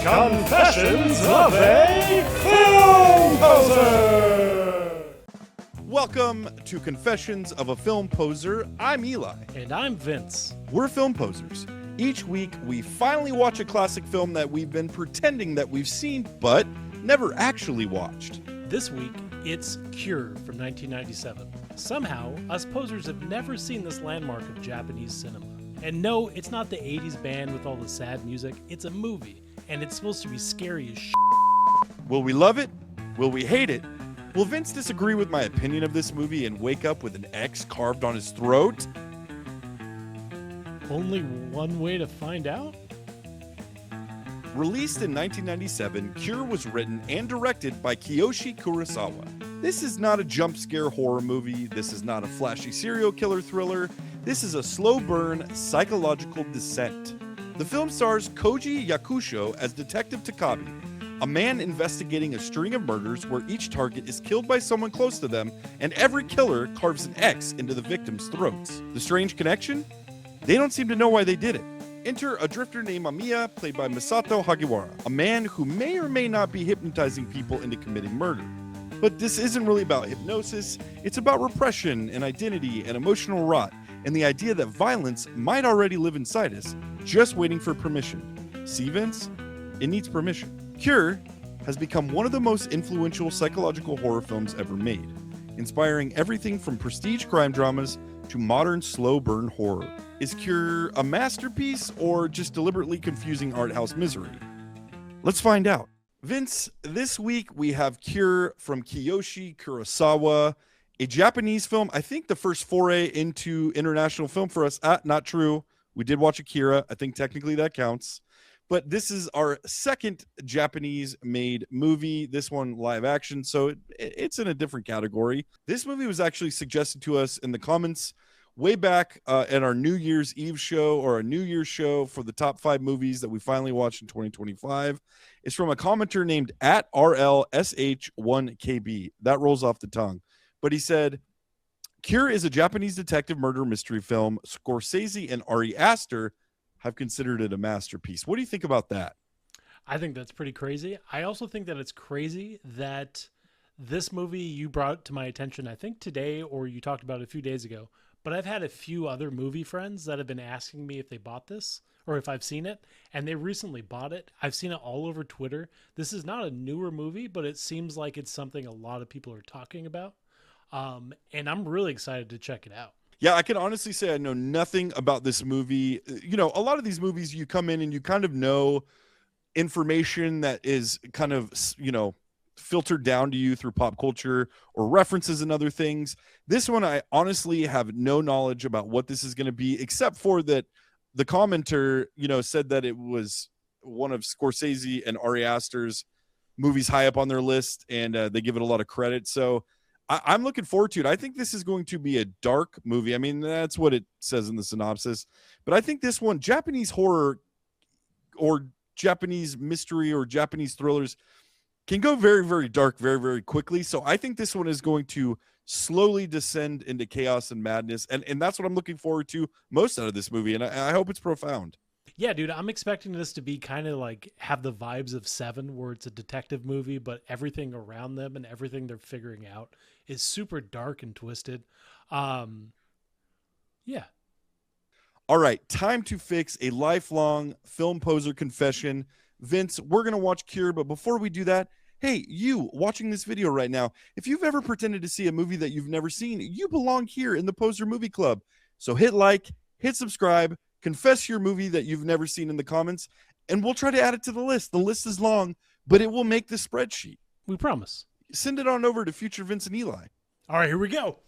Confessions of a Film Poser! Welcome to Confessions of a Film Poser. I'm Eli. And I'm Vince. We're film posers. Each week, we finally watch a classic film that we've been pretending that we've seen, but never actually watched. This week, it's Cure from 1997. Somehow, us posers have never seen this landmark of Japanese cinema. And no, it's not the 80s band with all the sad music. It's a movie, and it's supposed to be scary as shit. Will we love it? Will we hate it? Will Vince disagree with my opinion of this movie and wake up with an X carved on his throat? Only one way to find out? Released in 1997, Cure was written and directed by Kiyoshi Kurosawa. This is not a jump scare horror movie. This is not a flashy serial killer thriller. This is a slow burn psychological descent. The film stars Koji Yakusho as Detective Takabe, a man investigating a string of murders where each target is killed by someone close to them and every killer carves an X into the victim's throats. The strange connection? They don't seem to know why they did it. Enter a drifter named Mamiya, played by Masato Hagiwara, a man who may or may not be hypnotizing people into committing murder. But this isn't really about hypnosis, it's about repression and identity and emotional rot, and the idea that violence might already live inside us, just waiting for permission. See, Vince? It needs permission. Cure has become one of the most influential psychological horror films ever made, inspiring everything from prestige crime dramas to modern slow burn horror. Is Cure a masterpiece or just deliberately confusing art house misery? Let's find out. Vince, this week we have Cure from Kiyoshi Kurosawa, a Japanese film. I think the first foray into international film for us. Not true. We did watch Akira. I think technically that counts. But this is our second Japanese-made movie, this one live action, so it's in a different category. This movie was actually suggested to us in the comments way back at our New Year's Eve show or a New Year's show for the top 5 movies that we finally watched in 2025. It's from a commenter named @RLSH1KB. That rolls off the tongue. But he said, Cure is a Japanese detective murder mystery film. Scorsese and Ari Aster have considered it a masterpiece. What do you think about that? I think that's pretty crazy. I also think that it's crazy that this movie you brought to my attention, I think today, or you talked about it a few days ago, but I've had a few other movie friends that have been asking me if they bought this or if I've seen it, and they recently bought it. I've seen it all over Twitter. This is not a newer movie, but it seems like it's something a lot of people are talking about. And I'm really excited to check it out. Yeah, I can honestly say I know nothing about this movie. You know, a lot of these movies you come in and you kind of know information that is kind of, you know, filtered down to you through pop culture or references and other things. This one, I honestly have no knowledge about what this is going to be, except for that the commenter, you know, said that it was one of Scorsese and Ari Aster's movies high up on their list, and they give it a lot of credit. So I'm looking forward to it. I think this is going to be a dark movie. I mean, that's what it says in the synopsis. But I think this one, Japanese horror or Japanese mystery or Japanese thrillers, can go very, very dark very, very quickly. So I think this one is going to slowly descend into chaos and madness. And that's what I'm looking forward to most out of this movie. And I hope it's profound. Yeah, dude, I'm expecting this to be kind of like have the vibes of Seven, where it's a detective movie, but everything around them and everything they're figuring out is super dark and twisted. Yeah. All right, time to fix a lifelong film poser confession. Vince, we're going to watch Cure, but before we do that, hey, you watching this video right now, if you've ever pretended to see a movie that you've never seen, you belong here in the Poser Movie Club. So hit like, hit subscribe, confess your movie that you've never seen in the comments, and we'll try to add it to the list. The list is long, but it will make the spreadsheet. We promise. Send it on over to future Vince and Eli. All right, here we go.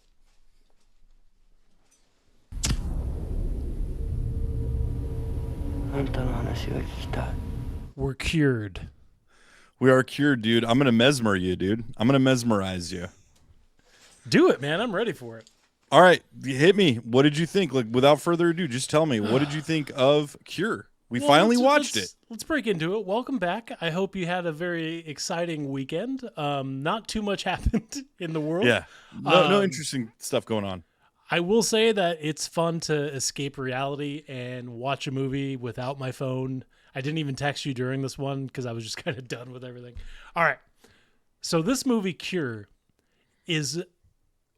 We're cured. We are cured, dude. I'm going to mesmer you, dude. I'm going to mesmerize you. Do it, man. I'm ready for it. All right, hit me. What did you think? Like, without further ado, just tell me, what did you think of Cure? We finally watched it. Let's break into it. Welcome back. I hope you had a very exciting weekend. Not too much happened in the world. Yeah, no interesting stuff going on. I will say that it's fun to escape reality and watch a movie without my phone. I didn't even text you during this one because I was just kind of done with everything. All right. So this movie Cure is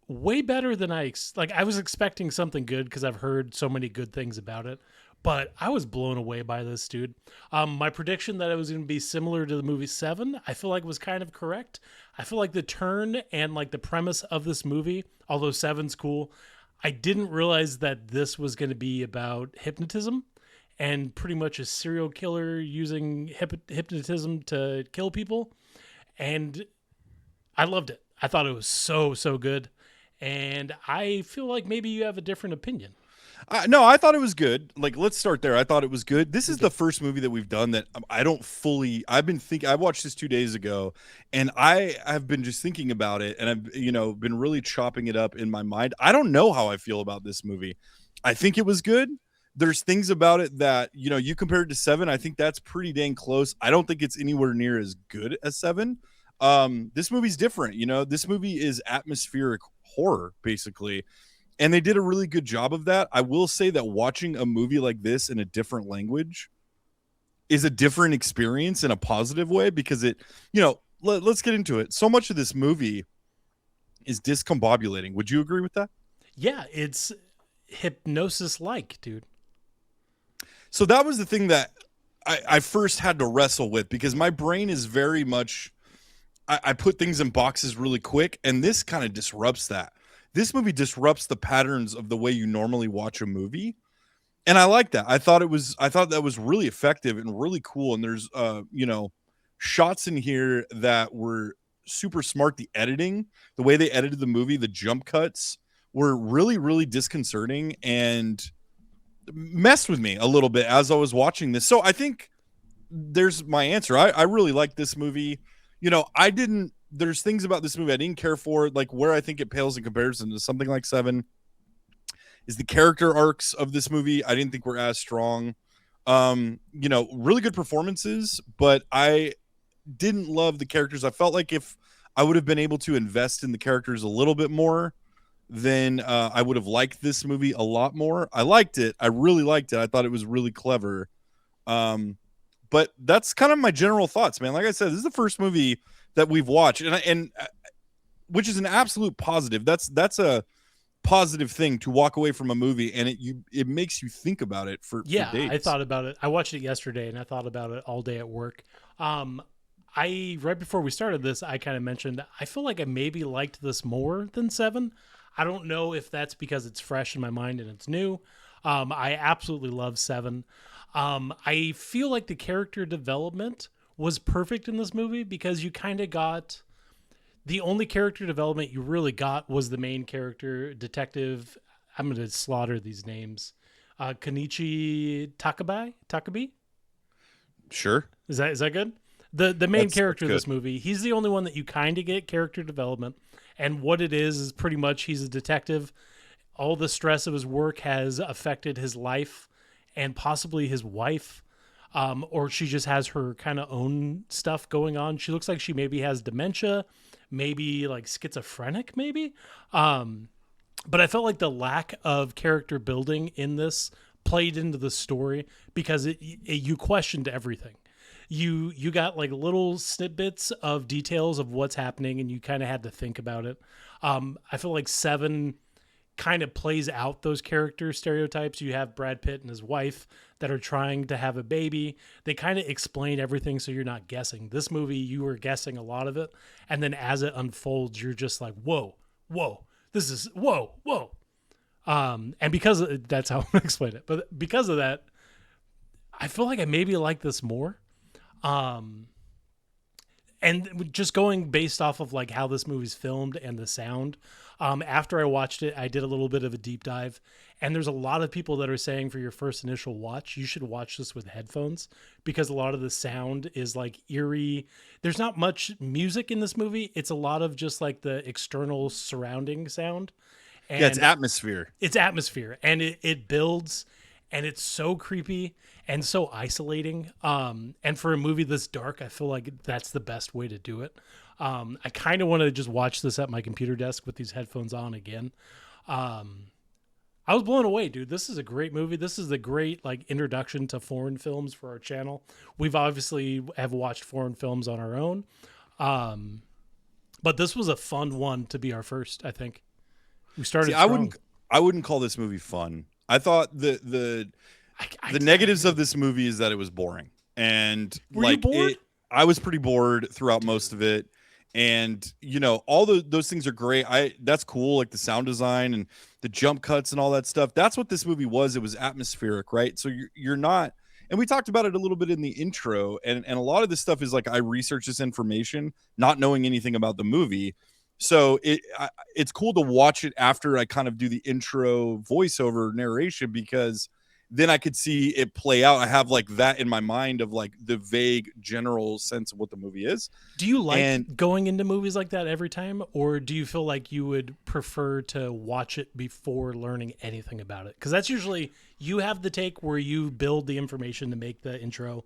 way better than I was expecting something good because I've heard so many good things about it, but I was blown away by this, dude. My prediction that it was going to be similar to the movie Seven, I feel like was kind of correct. I feel like the turn and like the premise of this movie, although Seven's cool, I didn't realize that this was going to be about hypnotism and pretty much a serial killer using hypnotism to kill people. And I loved it. I thought it was so good. And I feel like maybe you have a different opinion. No, I thought it was good. Like, let's start there. I thought it was good. This is the first movie that we've done that I don't fully. I've been thinking. I watched this 2 days ago, and I have been just thinking about it, and I've been really chopping it up in my mind. I don't know how I feel about this movie. I think it was good. There's things about it that you compared to Seven. I think that's pretty dang close. I don't think it's anywhere near as good as Seven. This movie's different. This movie is atmospheric horror, basically. And they did a really good job of that. I will say that watching a movie like this in a different language is a different experience in a positive way because let's get into it. So much of this movie is discombobulating. Would you agree with that? Yeah, it's hypnosis-like, dude. So that was the thing that I first had to wrestle with because my brain is very much, I put things in boxes really quick, and this kind of disrupts that. This movie disrupts the patterns of the way you normally watch a movie. And I like that. I thought that was really effective and really cool. And there's shots in here that were super smart. The editing, the way they edited the movie, the jump cuts were really, really disconcerting and messed with me a little bit as I was watching this. So I think there's my answer. I really like this movie. There's things about this movie I didn't care for, like where I think it pales in comparison to something like Seven is the character arcs of this movie. I didn't think were as strong. Really good performances, but I didn't love the characters. I felt like if I would have been able to invest in the characters a little bit more, then I would have liked this movie a lot more. I liked it. I really liked it. I thought it was really clever. But that's kind of my general thoughts, man. Like I said, this is the first movie that we've watched, and which is an absolute positive. That's a positive thing to walk away from a movie, and it makes you think about it for days. I thought about it. I watched it yesterday, and I thought about it all day at work. Right before we started this, I kind of mentioned I feel like I maybe liked this more than Seven. I don't know if that's because it's fresh in my mind and it's new. I absolutely love Seven. I feel like the character development was perfect in this movie because you kind of got the only character development you really got was the main character, Detective. I'm going to slaughter these names. Kenichi Takabe? Sure. Is that good? The main character of good. this movie, he's the only one that you kind of get character development. And what it is pretty much he's a detective. All the stress of his work has affected his life and possibly his wife. Or she just has her kind of own stuff going on. She looks like she maybe has dementia, maybe like schizophrenic, maybe. But I felt like the lack of character building in this played into the story because you questioned everything. You got like little snippets of details of what's happening, and you kind of had to think about it. I feel like Seven kind of plays out those character stereotypes. You have Brad Pitt and his wife that are trying to have a baby. They kind of explain everything so you're not guessing. This movie, you were guessing a lot of it. And then as it unfolds, you're just like, whoa, this is, whoa. And because that's how I'm going to explain it. But because of that, I feel like I maybe like this more. And just going based off of like how this movie's filmed and the sound, after I watched it, I did a little bit of a deep dive, and there's a lot of people that are saying for your first initial watch, you should watch this with headphones because a lot of the sound is like eerie. There's not much music in this movie. It's a lot of just like the external surrounding sound. And yeah, it's atmosphere. It's atmosphere, and it builds, and it's so creepy and so isolating. And for a movie this dark, I feel like that's the best way to do it. I kind of want to just watch this at my computer desk with these headphones on again. I was blown away, dude. This is a great movie. This is a great like introduction to foreign films for our channel. We've obviously have watched foreign films on our own. Um, but this was a fun one to be our first, I think. We started See, strong. I wouldn't call this movie fun. I thought the negatives of this movie is that it was boring. And Were you bored? I was pretty bored throughout most of it. And all those things are great. That's cool, like the sound design and the jump cuts and all that stuff. That's what this movie was. It was atmospheric, right? So you're not, and we talked about it a little bit in the intro, and a lot of this stuff is like I researched this information not knowing anything about the movie. So it's cool to watch it after I kind of do the intro voiceover narration, because then I could see it play out. I have like that in my mind of like the vague general sense of what the movie is. Do you like going into movies like that every time, or do you feel like you would prefer to watch it before learning anything about it? Because that's usually, you have the take where you build the information to make the intro.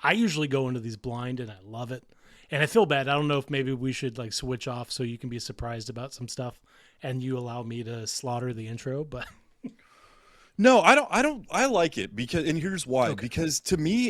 I usually go into these blind and I love it. And I feel bad. I don't know if maybe we should like switch off so you can be surprised about some stuff and you allow me to slaughter the intro, but No, I like it because, and here's why. Okay. Because to me,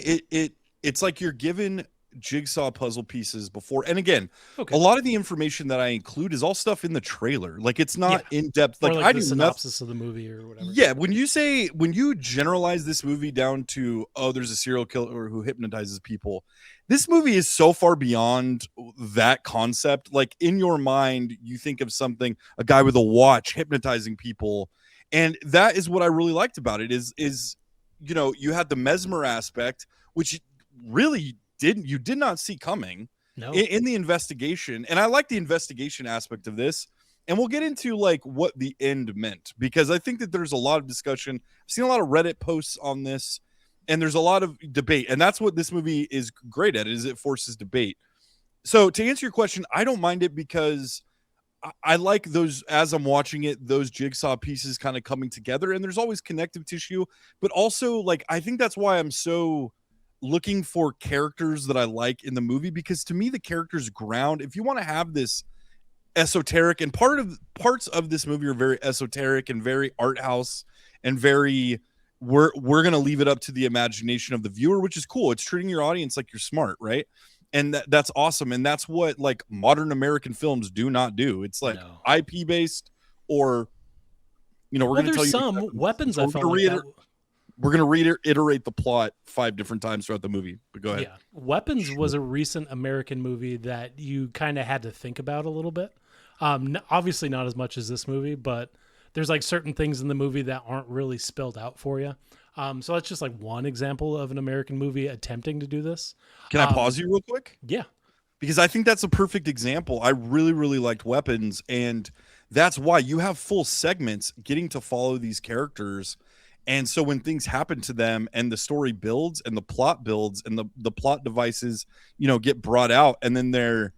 it's like you're given jigsaw puzzle pieces before. And again, Okay. a lot of the information that I include is all stuff in the trailer. Like it's not in depth. Or Like like I the do synopsis of the movie or whatever. Yeah, when you generalize this movie down to, oh, there's a serial killer who hypnotizes people, this movie is so far beyond that concept. Like in your mind, you think of something, a guy with a watch hypnotizing people, and that is what I really liked about it. Is you had the mesmer aspect, which really you did not see coming No. in the investigation, and I like the investigation aspect of this. And we'll get into like what the end meant, because I think that there's a lot of discussion. I've seen a lot of Reddit posts on this, and there's a lot of debate. And that's what this movie is great at, is it forces debate. So to answer your question, I don't mind it because I like those, as I'm watching it, those jigsaw pieces kind of coming together, and there's always connective tissue. But also, like, I think that's why I'm so looking for characters that I like in the movie, because to me, the characters ground. If you want to have this esoteric, and parts of this movie are very esoteric and very art house and very, we're going to leave it up to the imagination of the viewer, which is cool. It's treating your audience like you're smart, right? And that's awesome. And that's what like modern American films do not do. It's like IP based, or we're going to tell you some weapons. I felt like we're going to reiterate the plot 5 different times throughout the movie. But go ahead. Yeah, Weapons was a recent American movie that you kind of had to think about a little bit. Obviously not as much as this movie, but there's like certain things in the movie that aren't really spelled out for you. So that's just like one example of an American movie attempting to do this. Can I pause you real quick? Yeah. Because I think that's a perfect example. I really, really liked Weapons, and that's why you have full segments getting to follow these characters. And so when things happen to them and the story builds and the plot builds and the plot devices, get brought out, and then they're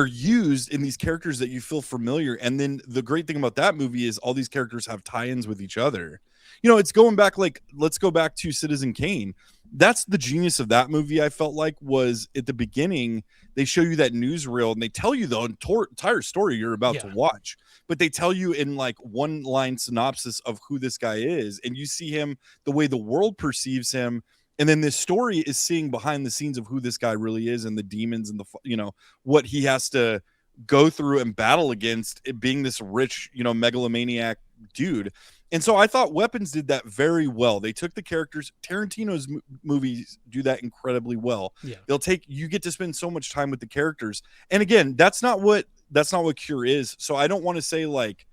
used in these characters that you feel familiar. And then the great thing about that movie is all these characters have tie-ins with each other. It's going back, like, let's go back to Citizen Kane. That's the genius of that movie. I felt like was at the beginning, they show you that newsreel and they tell you the entire story you're about to watch, but they tell you in like one line synopsis of who this guy is. And you see him the way the world perceives him. And then this story is seeing behind the scenes of who this guy really is, and the demons and the, what he has to go through and battle against, it being this rich, megalomaniac dude. And so I thought Weapons did that very well. They took the characters. Tarantino's movies do that incredibly well. Yeah. You get to spend so much time with the characters. And again, that's not what Cure is. So I don't want to say like,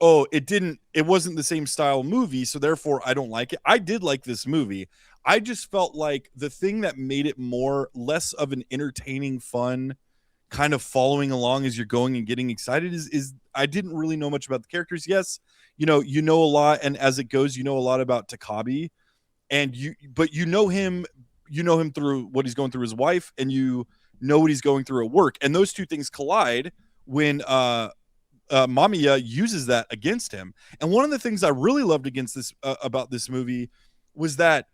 oh, it wasn't the same style movie, so therefore I don't like it. I did like this movie. I just felt like the thing that made it less of an entertaining, fun kind of following along as you're going and getting excited is I didn't really know much about the characters. Yes, you know a lot, and as it goes, a lot about Takabe, but you know him through what he's going through his wife, and you know what he's going through at work, and those two things collide when Mamiya uses that against him. And one of the things I really loved about this movie was that,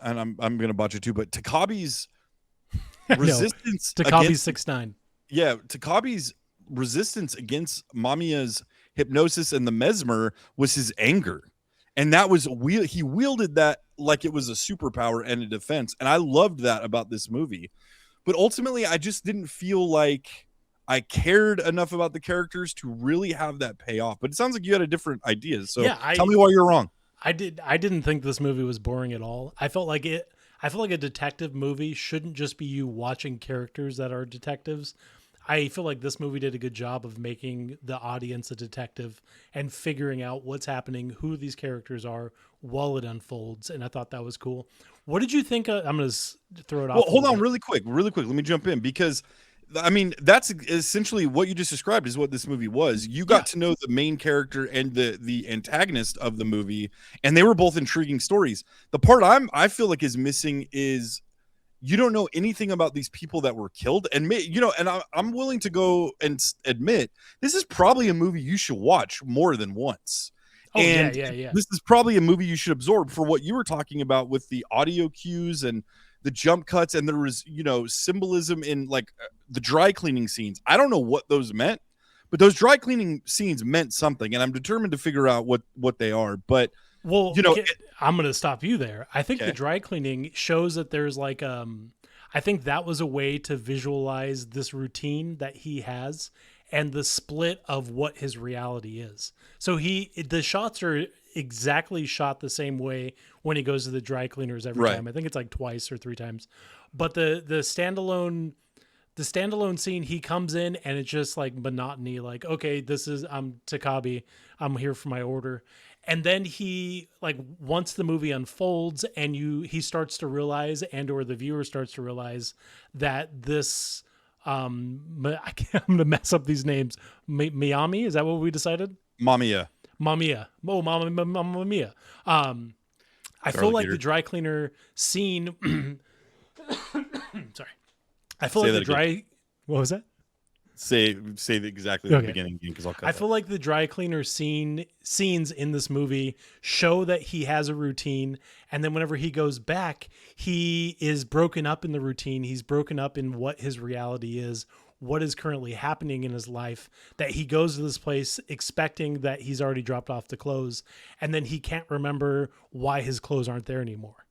and I'm gonna botch it too, but Takabe's resistance, Takabe's 6'9". Yeah, Takabe's resistance against Mamiya's hypnosis and the mesmer was his anger. And that was he wielded that like it was a superpower and a defense. And I loved that about this movie. But ultimately, I just didn't feel like I cared enough about the characters to really have that payoff. But it sounds like you had a different idea. So tell me why you're wrong. I didn't think this movie was boring at all. I felt like a detective movie shouldn't just be you watching characters that are detectives. I feel like this movie did a good job of making the audience a detective and figuring out what's happening, who these characters are while it unfolds. And I thought that was cool. What did you think? I'm going to throw it off. Well, hold on really quick. Let me jump in because I mean, that's essentially what you just described is what this movie was. You got to know the main character and the antagonist of the movie, and they were both intriguing stories. The part I feel like is missing is you don't know anything about these people that were killed. And I'm willing to go and admit this is probably a movie you should watch more than once. Oh, and yeah. This is probably a movie you should absorb for what you were talking about with the audio cues and the jump cuts, and there was, symbolism in like the dry cleaning scenes. I don't know what those meant, but those dry cleaning scenes meant something, and I'm determined to figure out what they are. But well, I'm going to stop you there. I think the dry cleaning shows that there's like I think that was a way to visualize this routine that he has and the split of what his reality is. So the shots are exactly shot the same way when he goes to the dry cleaners every time. I think it's like twice or three times. But the standalone scene, he comes in and it's just like monotony, like, okay, I'm Takabe, I'm here for my order. And then he, like, once the movie unfolds and he starts to realize, or the viewer starts to realize that this I'm gonna mess up these names. Miami, is that what we decided? Mamiya. Oh, Mamma Mia. I feel like the dry cleaner scene. Sorry, I feel like the dry. Again. What was that? Say exactly the beginning again, because I'll cut. I feel like the dry cleaner scenes in this movie show that he has a routine, and then whenever he goes back, he is broken up in the routine. He's broken up in what his reality is, what is currently happening in his life, that he goes to this place expecting that he's already dropped off the clothes, and then he can't remember why his clothes aren't there anymore.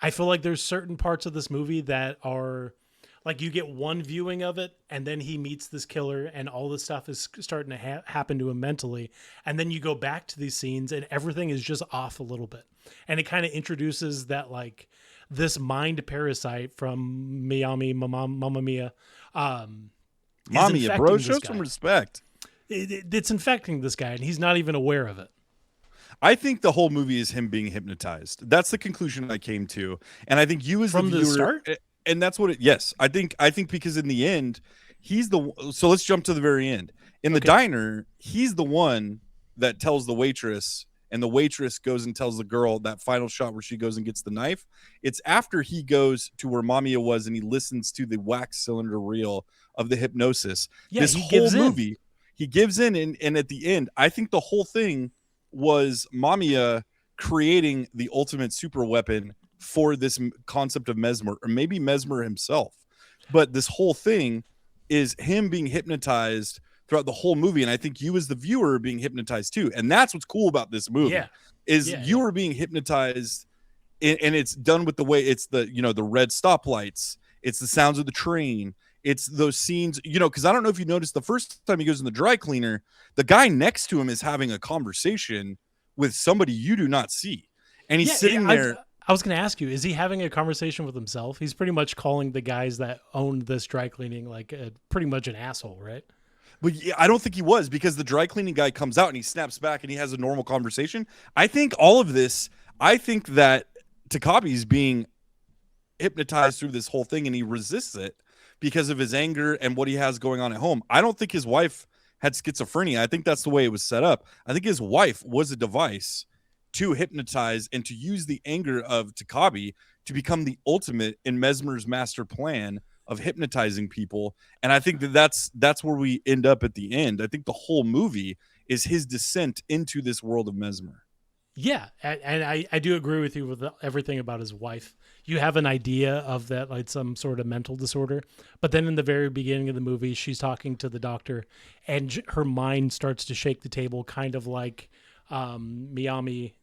I feel like there's certain parts of this movie that are like you get one viewing of it and then he meets this killer and all this stuff is starting to happen to him mentally. And then you go back to these scenes and everything is just off a little bit. And it kind of introduces that like this mind parasite from Mamma Mia. Mamiya, bro, show some respect. It's infecting this guy and he's not even aware of it. I think the whole movie is him being hypnotized. That's the conclusion I came to. And I think you as from the viewer, start? And that's what yes, I think because in the end, so let's jump to the very end. In the diner, he's the one that tells the waitress, and the waitress goes and tells the girl that final shot where she goes and gets the knife. It's after he goes to where Mamiya was and he listens to the wax cylinder reel of the hypnosis. Yeah, this whole movie, he gives in, and at the end, I think the whole thing was Mamiya creating the ultimate super weapon for this concept of Mesmer, or maybe Mesmer himself. But this whole thing is him being hypnotized throughout the whole movie, and I think you as the viewer are being hypnotized too. And that's what's cool about this movie you are being hypnotized, and it's done with the way it's the the red stoplights, it's the sounds of the train, it's those scenes, because I don't know if you noticed the first time he goes in the dry cleaner, the guy next to him is having a conversation with somebody you do not see, and he's sitting there. I was going to ask you, is he having a conversation with himself? He's pretty much calling the guys that own this dry cleaning like pretty much an asshole, right? But I don't think he was, because the dry cleaning guy comes out and he snaps back and he has a normal conversation. I think all of this, I think that Takabe's being hypnotized through this whole thing and he resists it because of his anger and what he has going on at home. I don't think his wife had schizophrenia. I think that's the way it was set up. I think his wife was a device to hypnotize and to use the anger of Takabe to become the ultimate in Mesmer's master plan of hypnotizing people. And I think that's where we end up at the end. I think the whole movie is his descent into this world of Mesmer. Yeah, and I do agree with you with everything about his wife. you have an idea of that, like some sort of mental disorder. But then in the very beginning of the movie, she's talking to the doctor, and her mind starts to shake the table, kind of like Miami.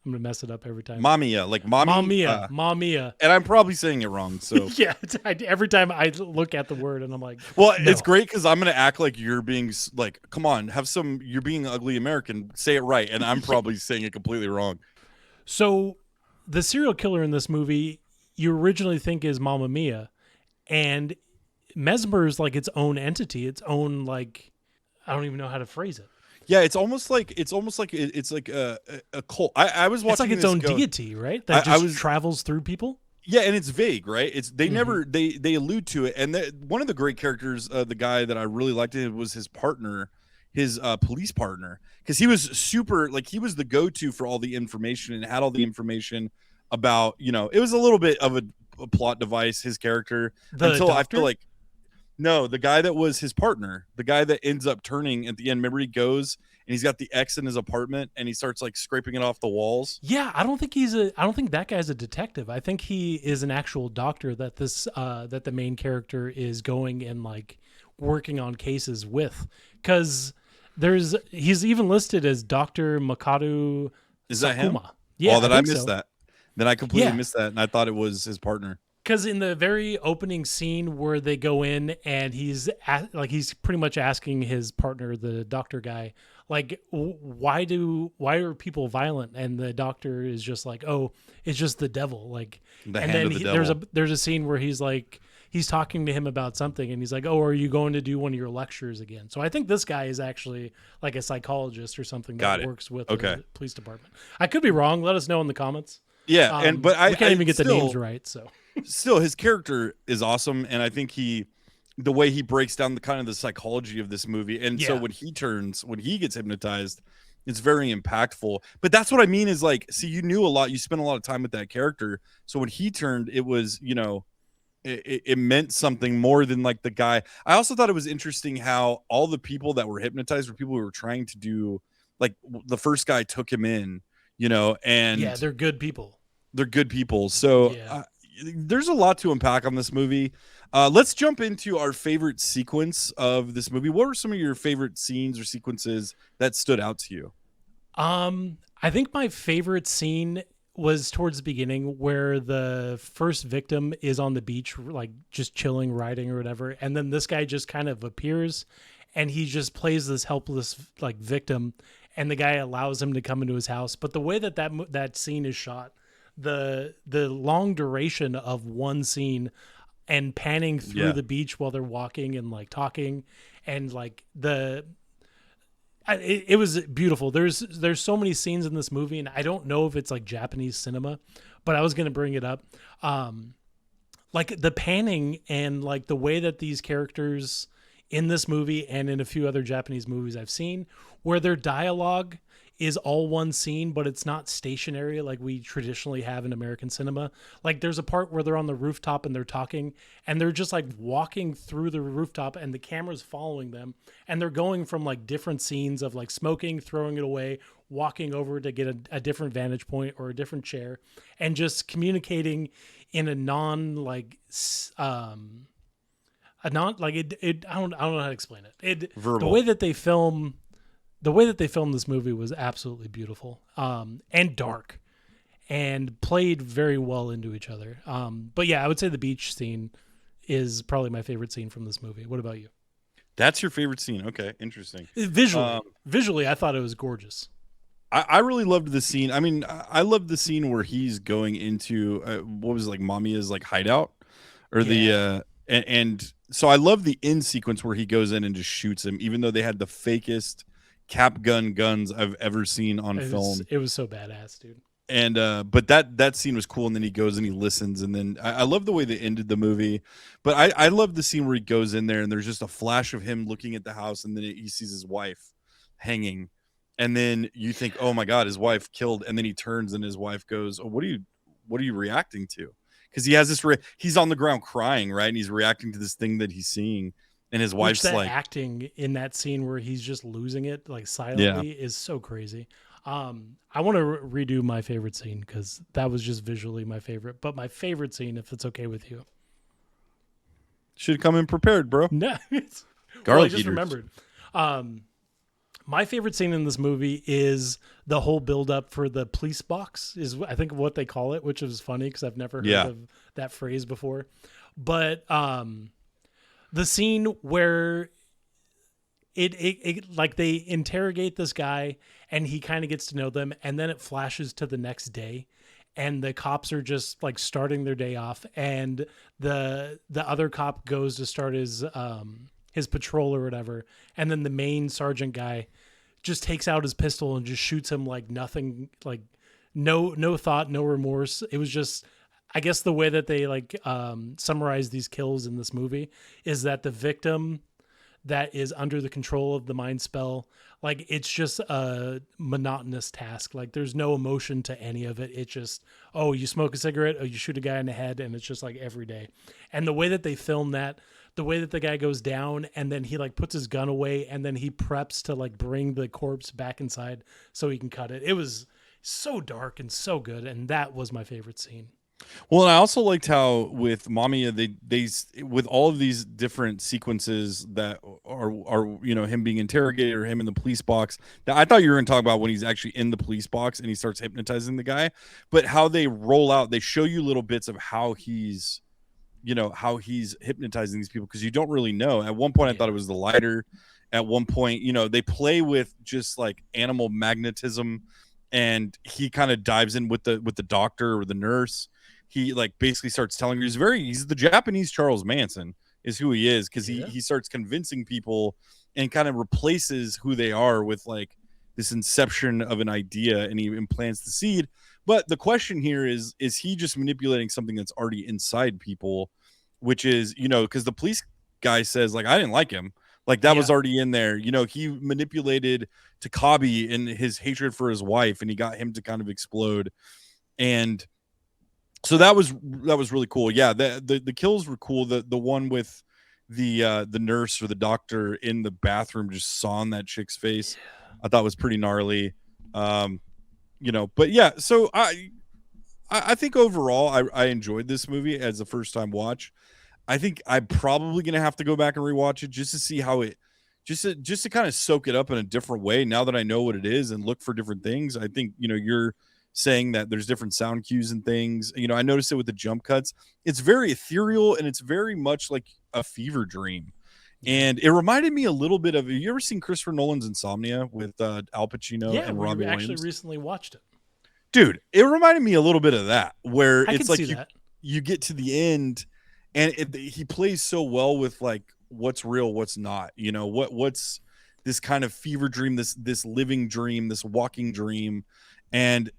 I'm gonna mess it up every time. Mamiya, like mommy. Mamiya. And I'm probably saying it wrong. So Yeah, every time I look at the word and I'm like, well, no. it's great because I'm gonna act like you're being like, come on, you're being ugly American, say it right, and I'm probably saying it completely wrong. So the serial killer in this movie, you originally think is Mamma Mia, and Mesmer is like its own entity, its own, like, I don't even know how to phrase it. Yeah, it's almost like it's like a cult. I was watching. It's like its own deity, right? That just travels through people. Yeah, and it's vague, right? It's they never they allude to it, and one of the great characters, the guy that I really liked, it was his partner, his police partner, because he was super, like, he was the go-to for all the information and had all the information about, it was a little bit of a plot device, his character, until doctor? I feel like. No, the guy that was his partner, the guy that ends up turning at the end. Remember, he goes and he's got the X in his apartment and he starts like scraping it off the walls. Yeah, I don't think that guy's a detective. I think he is an actual doctor that that the main character is going and like working on cases with. Because he's even listed as Dr. Makoto. Is that Sakuma. him? Yeah, I missed that. Then I completely missed that, and I thought it was his partner. Because in the very opening scene where they go in and he's pretty much asking his partner, the doctor guy, like, why are people violent? And the doctor is just like, oh, it's just the devil. Like, there's a scene where he's talking to him about something, and he's like, oh, are you going to do one of your lectures again? So I think this guy is actually like a psychologist or something that works with the police department. I could be wrong. Let us know in the comments. Yeah, but we can't even get the names right. So still, his character is awesome, and I think the way he breaks down the kind of the psychology of this movie, and so when he gets hypnotized, it's very impactful. But that's what I mean is like, see, you knew a lot, you spent a lot of time with that character, so when he turned, it was it meant something more than like the guy. I also thought it was interesting how all the people that were hypnotized were people who were trying to do, like, the first guy took him in. And yeah, they're good people. So there's a lot to unpack on this movie. Let's jump into our favorite sequence of this movie. What were some of your favorite scenes or sequences that stood out to you? I think my favorite scene was towards the beginning where the first victim is on the beach, like just chilling, riding or whatever. And then this guy just kind of appears and he just plays this helpless like victim. And the guy allows him to come into his house. But the way that scene is shot, the long duration of one scene and panning through the beach while they're walking and like talking, and like it was beautiful. There's so many scenes in this movie, and I don't know if it's like Japanese cinema, but I was going to bring it up. Like the panning and like the way that these characters in this movie and in a few other Japanese movies I've seen, where their dialogue is all one scene, but it's not stationary like we traditionally have in American cinema. Like there's a part where they're on the rooftop and they're talking and they're just like walking through the rooftop and the camera's following them. And they're going from like different scenes of like smoking, throwing it away, walking over to get a different vantage point or a different chair, and just communicating in a non like, I don't know how to explain it. The way that they film this movie was absolutely beautiful, and dark, and played very well into each other. But yeah, I would say the beach scene is probably my favorite scene from this movie. What about you? That's your favorite scene? Okay, interesting. Visually, I thought it was gorgeous. I really loved the scene. I mean, I loved the scene where he's going into what was it, like Mamiya's like hideout, or and so I love the end sequence where he goes in and just shoots him, even though they had the fakest cap gun guns I've ever seen on film. It was so badass, dude. And but that scene was cool, and then he goes and he listens, and then I love the way they ended the movie. But I love the scene where he goes in there and there's just a flash of him looking at the house, and then he sees his wife hanging, and then you think, oh my god, his wife killed, and then he turns and his wife goes, oh, what are you reacting to? Because he has this he's on the ground crying, right, and he's reacting to this thing that he's seeing, and his wife's like acting in that scene where he's just losing it like silently is so crazy. I want to redo my favorite scene because that was just visually my favorite. But my favorite scene, if it's okay with you, Should come in prepared, bro. no, well, I Garlic just eaters. remembered. My favorite scene in this movie is the whole build up for the police box, is I think what they call it, which is funny because I've never heard Yeah. of that phrase before. But the scene where it like they interrogate this guy and he kind of gets to know them, and then it flashes to the next day and the cops are just like starting their day off, and the other cop goes to start his patrol or whatever, and then the main sergeant guy just takes out his pistol and just shoots him like nothing, like no thought, no remorse. It was just, I guess the way that they like summarize these kills in this movie is that the victim that is under the control of the mind spell, like it's just a monotonous task. Like there's no emotion to any of it. It's just, oh, you smoke a cigarette, oh, you shoot a guy in the head, and it's just like every day. And the way that they film that, the way that the guy goes down and then he like puts his gun away and then he preps to like bring the corpse back inside so he can cut it. It was so dark and so good, and that was my favorite scene. Well, and I also liked how with Mamiya they with all of these different sequences that are him being interrogated or him in the police box. That I thought you were going to talk about when he's actually in the police box and he starts hypnotizing the guy, but how they roll out, they show you little bits of how he's hypnotizing these people, because you don't really know. At one point, I thought it was the lighter. At one point, they play with just like animal magnetism, and he kind of dives in with the doctor or the nurse. He like basically starts telling her he's the Japanese Charles Manson is who he is, because he starts convincing people and kind of replaces who they are with like this inception of an idea, and he implants the seed. But the question here is he just manipulating something that's already inside people, which is, because the police guy says like, I didn't like him. Like that was already in there. He manipulated Takabe in his hatred for his wife, and he got him to kind of explode. And so that was really cool. Yeah, the kills were cool. The one with the nurse or the doctor in the bathroom just sawing that chick's face, I thought was pretty gnarly. But yeah, so I think overall I enjoyed this movie as a first time watch. I think I'm probably gonna have to go back and rewatch it just to see how it just to kind of soak it up in a different way now that I know what it is and look for different things. I think you're saying that there's different sound cues and things. I noticed it with the jump cuts. It's very ethereal and it's very much like a fever dream. And it reminded me a little bit of, have you ever seen Christopher Nolan's Insomnia with Al Pacino and Robbie Williams? Actually recently watched it. Dude, it reminded me a little bit of that, where I it's can like see that. you get to the end and he plays so well with like what's real, what's not, what's this kind of fever dream, this living dream, this walking dream. And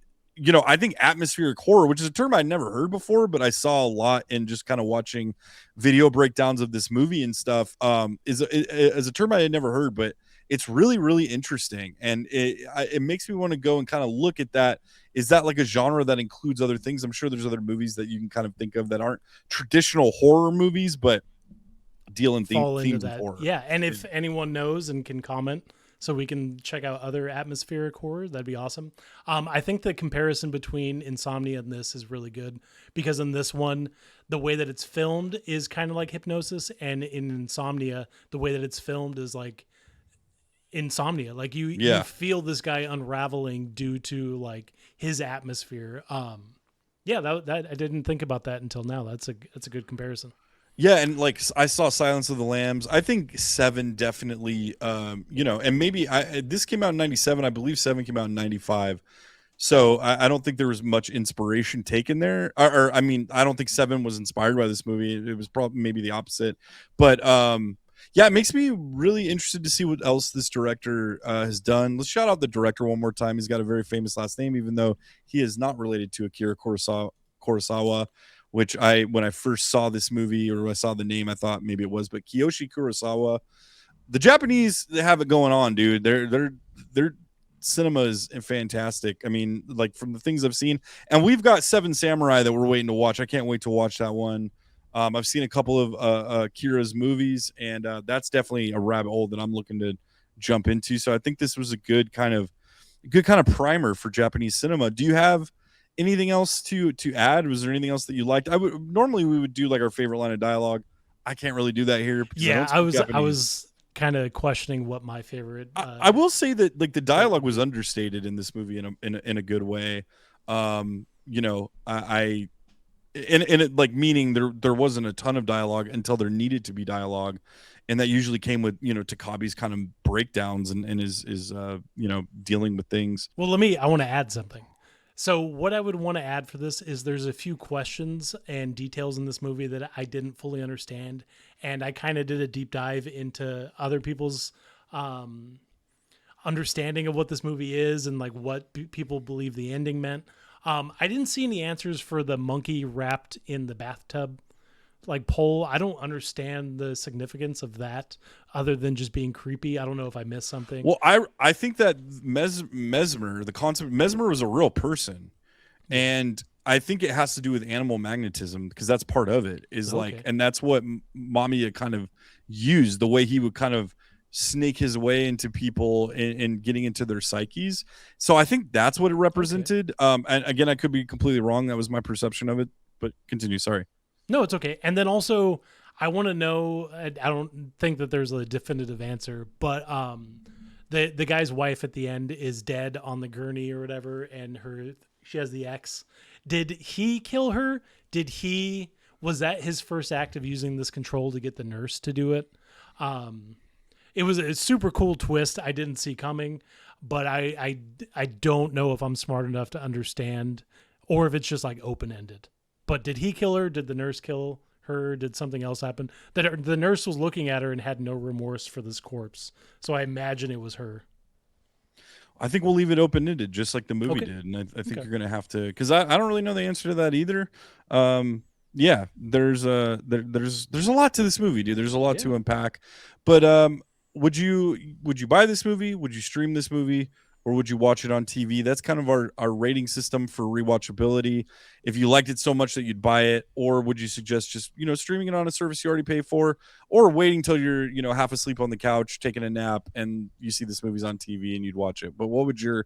I think atmospheric horror, which is a term I'd never heard before, but I saw a lot in just kind of watching video breakdowns of this movie and stuff, is a term I had never heard, but it's really, really interesting. And it makes me want to go and kind of look at that. Is that like a genre that includes other things? I'm sure there's other movies that you can kind of think of that aren't traditional horror movies, but deal in themes of horror. Yeah. And if anyone knows and can comment, so we can check out other atmospheric horror, that'd be awesome. I think the comparison between Insomnia and this is really good, because in this one, the way that it's filmed is kind of like hypnosis, and in Insomnia, the way that it's filmed is like insomnia. Like you feel this guy unraveling due to like his atmosphere. That I didn't think about that until now. That's a good comparison. Yeah, and like I saw Silence of the Lambs. I think 7 definitely, and maybe this came out in 97. I believe 7 came out in 95. So I don't think there was much inspiration taken there. Or I mean, I don't think 7 was inspired by this movie. It was probably maybe the opposite. But it makes me really interested to see what else this director has done. Let's shout out the director one more time. He's got a very famous last name, even though he is not related to Akira Kurosawa, which when I first saw this movie, or I saw the name, I thought maybe it was, but Kiyoshi Kurosawa. The Japanese, they have it going on, dude. Their cinema is fantastic. I mean, like from the things I've seen, and we've got 7 Samurai that we're waiting to watch. I can't wait to watch that one. I've seen a couple of Akira's movies, and that's definitely a rabbit hole that I'm looking to jump into. So I think this was a good kind of good kind of primer for Japanese cinema. Do you have anything else to add? Was there anything else that you liked? I would normally we would do like our favorite line of dialogue. I can't really do that here because I Yeah, don't I speak was I Japanese. was kind of questioning what my favorite. I will say that like the bit dialogue would was be. understated in this movie in a good way. You know, I and it like meaning there wasn't a ton of dialogue until there needed to be dialogue, and that usually came with Takabe's kind of breakdowns and his dealing with things. Well, I want to add something. So, what I would want to add for this is there's a few questions and details in this movie that I didn't fully understand. And I kind of did a deep dive into other people's um, understanding of what this movie is and like what people believe the ending meant. I didn't see any answers for the monkey wrapped in the bathtub like pole. I don't understand the significance of that other than just being creepy. I don't know if I missed something. Well, I think that Mesmer, the concept Mesmer was a real person, Yeah. and I think it has to do with animal magnetism because that's part of it. Is like, Okay. and that's what Mamiya kind of used the way he would kind of snake his way into people and getting into their psyches. So I think that's what it Okay. represented. And again, I could be completely wrong. That was my perception of it. But continue. Sorry. No, it's okay. And then also, I want to know. I don't think that there's a definitive answer, but the guy's wife at the end is dead on the gurney or whatever, and she has the X. Did he kill her? Did he? Was that his first act of using this control to get the nurse to do it? Um, it was a super cool twist I didn't see coming, but I don't know if I'm smart enough to understand, or if it's just like open ended. But did he kill her? Did the nurse kill her? Did something else happen? That the nurse was looking at her and had no remorse for this corpse. So I imagine it was her. I think we'll leave it open ended, just like the movie Okay. did, and I think Okay. you're gonna have to because I don't really know the answer to that either. Yeah, there's a lot to this movie, dude. There's a lot Yeah. to unpack, but would you buy this movie? Would you stream this movie? Or would you watch it on TV? That's kind of our rating system for rewatchability. If you liked it so much that you'd buy it, or would you suggest just streaming it on a service you already pay for, or waiting till you're half asleep on the couch taking a nap and you see this movie's on TV and you'd watch it? But what would your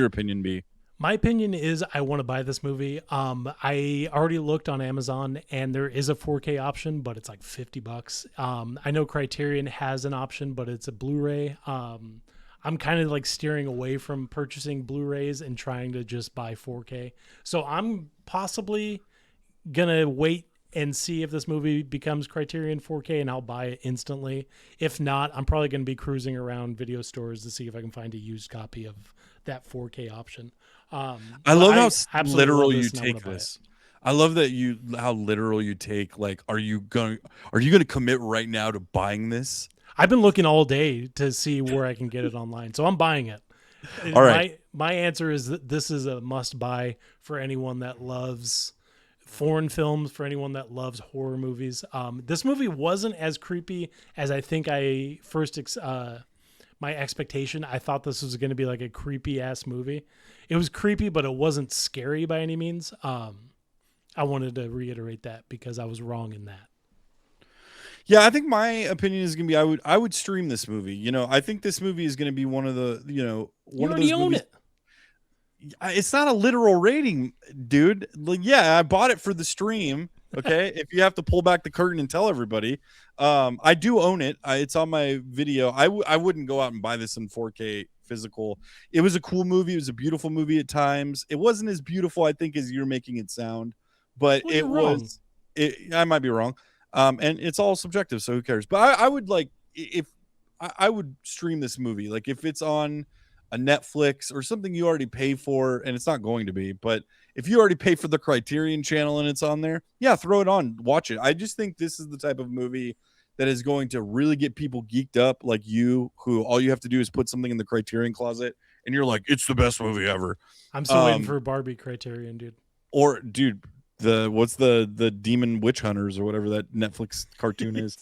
opinion be? My opinion is I want to buy this movie. I already looked on Amazon and there is a 4K option, but it's like $50. I know Criterion has an option, but it's a Blu-ray. I'm kind of like steering away from purchasing Blu-rays and trying to just buy 4K. So I'm possibly gonna wait and see if this movie becomes Criterion 4K, and I'll buy it instantly. If not, I'm probably gonna be cruising around video stores to see if I can find a used copy of that 4K option. I But love how I absolutely love literal you this, and I want take to buy it. this. I love that how literal you take. Like, are you going to commit right now to buying this? I've been looking all day to see where I can get it online, so I'm buying it. All right. My answer is that this is a must buy for anyone that loves foreign films, for anyone that loves horror movies. This movie wasn't as creepy as I think I first my expectation. I thought this was going to be like a creepy ass movie. It was creepy, but it wasn't scary by any means. I wanted to reiterate that because I was wrong in that. Yeah, I think my opinion is gonna be I would stream this movie. I think this movie is gonna be one of the You one of already those own movies. it. It's not a literal rating, dude. Like, yeah, I bought it for the stream. Okay, if you have to pull back the curtain and tell everybody, I do own it. It's on my video. I wouldn't go out and buy this in 4K physical. It was a cool movie. It was a beautiful movie at times. It wasn't as beautiful, I think, as you're making it sound, but Well, you're it wrong. was. I might be wrong, and it's all subjective, so who cares? But I would like if I would stream this movie, like if it's on a Netflix or something you already pay for, and it's not going to be, but if you already pay for the Criterion channel and it's on there, yeah, throw it on, watch it. I just think this is the type of movie that is going to really get people geeked up like you, who all you have to do is put something in the Criterion closet and you're like, it's the best movie ever. I'm still waiting Um, for Barbie Criterion, dude. or dude, what's the Demon Witch Hunters or whatever that Netflix cartoon is.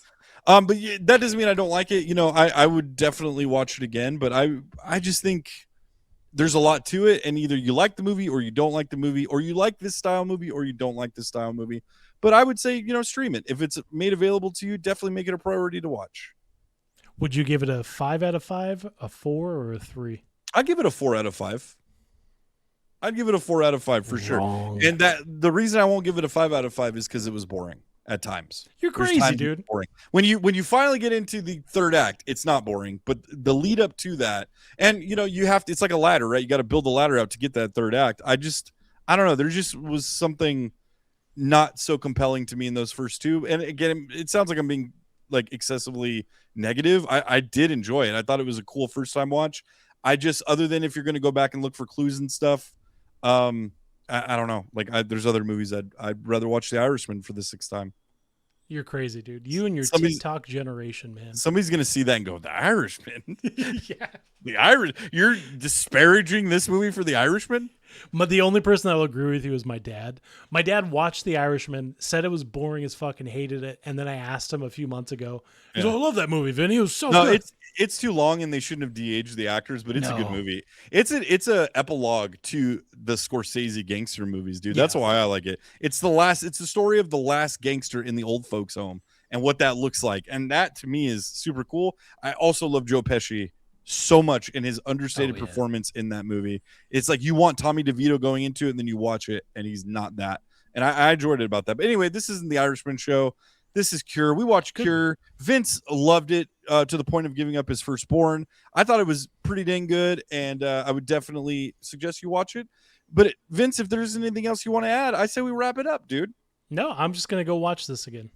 But yeah, that doesn't mean I don't like it. I would definitely watch it again, but I just think there's a lot to it, and either you like the movie or you don't like the movie, or you like this style movie or you don't like this style movie. But I would say, stream it. If it's made available to you, definitely make it a priority to watch. Would you give it a 5 out of 5, a 4, or a 3? I'd give it a 4 out of 5. I'd give it a 4 out of 5 for sure. And that the reason I won't give it a 5 out of 5 is because it was boring at times. You're There's crazy, times dude. it's boring. When you finally get into the third act, it's not boring, but the lead up to that, and you have to. It's like a ladder, right? You got to build the ladder out to get that third act. I don't know. There just was something not so compelling to me in those first two. And again, it sounds like I'm being like excessively negative. I did enjoy it. I thought it was a cool first time watch. I just, other than if you're going to go back and look for clues and stuff, I don't know. Like there's other movies I'd rather watch The Irishman for the 6th time. You're crazy, dude. You and your TikTok generation, man. Somebody's going to see that and go, The Irishman? Yeah. The Irish. You're disparaging this movie for The Irishman? But the only person that will agree with you is my dad. My dad watched The Irishman, said it was boring as fuck and hated it. And then I asked him a few months ago. He's like, I love that movie, Vinny. It was so good. It's too long and they shouldn't have de-aged the actors, but it's a good movie. It's a epilogue to the Scorsese gangster movies, dude. That's why I like it. It's the story of the last gangster in the old folks home and what that looks like. And that to me is super cool. I also love Joe Pesci so much in his understated performance in that movie. It's like you want Tommy DeVito going into it and then you watch it and he's not that. And I enjoyed it about that. But anyway, this isn't the Irishman show. This is Cure. We watched Cure. Vince loved it to the point of giving up his firstborn. I thought it was pretty dang good, and I would definitely suggest you watch it. But Vince, if there's anything else you want to add, I say we wrap it up, dude. No, I'm just going to go watch this again.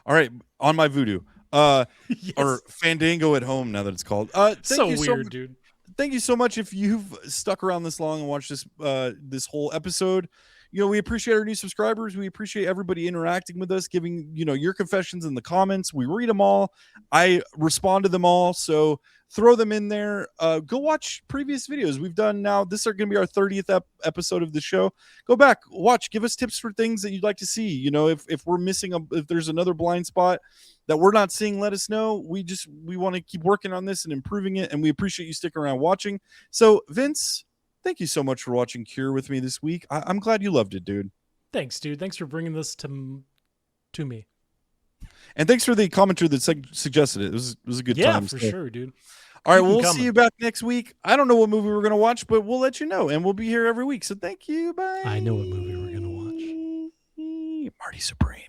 All right, on my Vudu. Or Fandango at home, now that it's called. So weird, dude. Thank you so much if you've stuck around this long and watched this whole episode. We appreciate our new subscribers. We appreciate everybody interacting with us, giving, your confessions in the comments. We read them all. I respond to them all. So throw them in there. Go watch previous videos we've done now. This is going to be our 30th episode of the show. Go back, watch, give us tips for things that you'd like to see. If we're missing, if there's another blind spot that we're not seeing, let us know. We want to keep working on this and improving it. And we appreciate you sticking around watching. So Vince, thank you so much for watching Cure with me this week. I'm glad you loved it, dude. Thanks, dude. Thanks for bringing this to me. And thanks for the commenter that suggested it. It was a good time. Yeah, for sure, dude. All right, we'll see you back next week. I don't know what movie we're going to watch, but we'll let you know. And we'll be here every week. So thank you. Bye. I know what movie we're going to watch. Marty Supreme.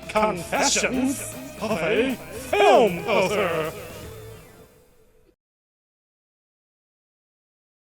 Confessions of a Film Poser.